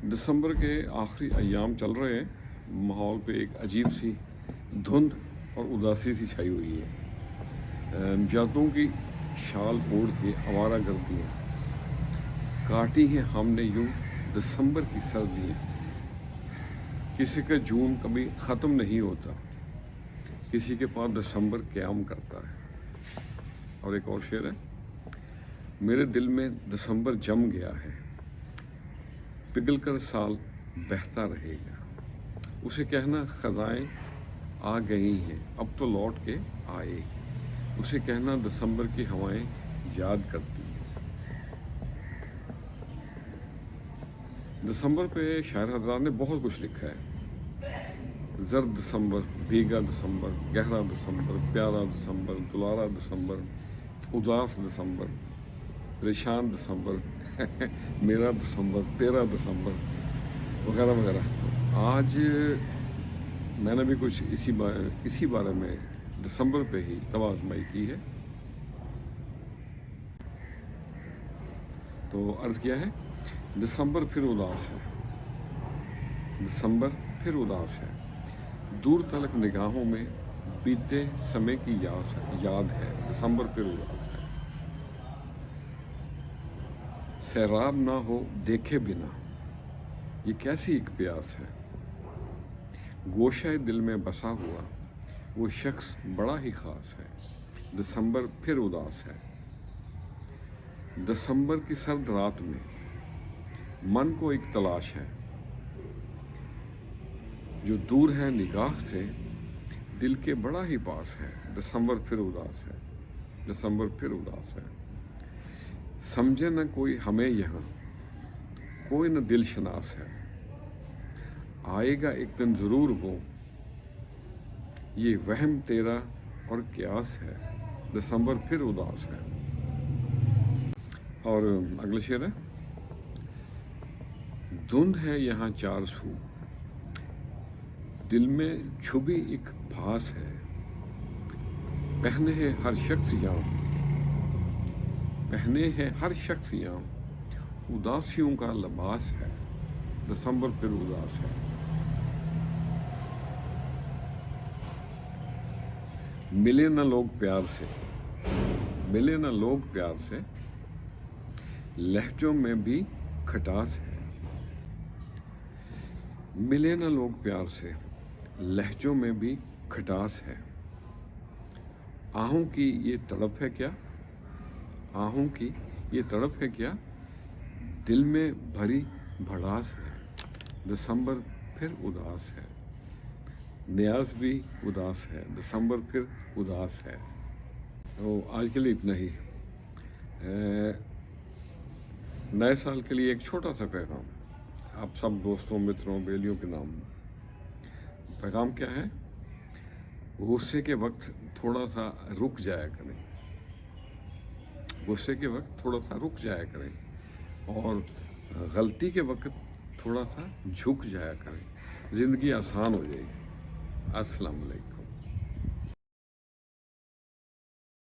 दिसंबर के आखिरी अयाम चल रहे हैं। माहौल पे एक अजीब सी धुंध और उदासी सी छाई हुई है। जातों की शाल ओढ़ के आवारा गर्दियाँ काटी हैं हमने यूं दिसंबर की सर्दियाँ। किसी का जून कभी ख़त्म नहीं होता, किसी के पास दिसंबर क़याम करता है। और एक और शेर है, मेरे दिल में दिसंबर जम गया है, पिघल कर साल बहता रहेगा। उसे कहना ख़ज़ाएँ आ गई हैं, अब तो लौट के आए। उसे कहना दिसंबर की हवाएं याद करती हैं। दिसंबर पे शायर हज़रात ने बहुत कुछ लिखा है। ज़र्द दिसंबर, भीगा दिसंबर, गहरा दिसंबर, प्यारा दिसंबर, दुलारा दिसंबर, उदास दिसंबर, परेशान दिसंबर मेरा दिसंबर, तेरा दिसंबर, वगैरह वगैरह। आज मैंने भी कुछ इसी बारे में दिसंबर पे ही तवाज़ुमाई की है। तो अर्ज़ किया है, दिसंबर फिर उदास है, दिसंबर फिर उदास है, दूर तलक निगाहों में बीते समय की याद है। दिसंबर फिर उदास है, सैराब ना हो देखे बिना, ये कैसी एक प्यास है। गोशे दिल में बसा हुआ वो शख्स बड़ा ही ख़ास है। दिसंबर फिर उदास है, दिसंबर की सर्द रात में मन को एक तलाश है, जो दूर है निगाह से दिल के बड़ा ही पास है। दिसंबर फिर उदास है, दिसंबर फिर उदास है। समझे न कोई हमें यहाँ, कोई न दिल शनास है। आएगा एक दिन ज़रूर वो, ये वहम तेरा और क्यास है। दिसंबर फिर उदास है। और अगला शेर है, धुंध है यहाँ चार सू, दिल में छुपी एक भास है। पहने है हर शख्स यहाँ, पहने है हर शख्स यहाँ, उदासियों का लिबास है। दिसंबर फिर उदास है। मिले न लोग प्यार से, मिले न लोग प्यार से, लहजों में भी खटास है। मिले न लोग प्यार से, लहजों में भी खटास है। आहों की ये तड़प है क्या, आहों की ये तड़प है क्या, दिल में भरी भड़ास है। दिसंबर फिर उदास है, न्याज भी उदास है। दिसंबर फिर उदास है। तो आज के लिए इतना ही। नए साल के लिए एक छोटा सा पैगाम आप सब दोस्तों, मित्रों, बेलियों के नाम। पैगाम क्या है? गुस्से के वक्त थोड़ा सा रुक जाया करें, गुस्से के वक्त थोड़ा सा रुक जाया करें, और गलती के वक्त थोड़ा सा झुक जाया करें। ज़िंदगी आसान हो जाएगी। अस्सलाम वालेकुम।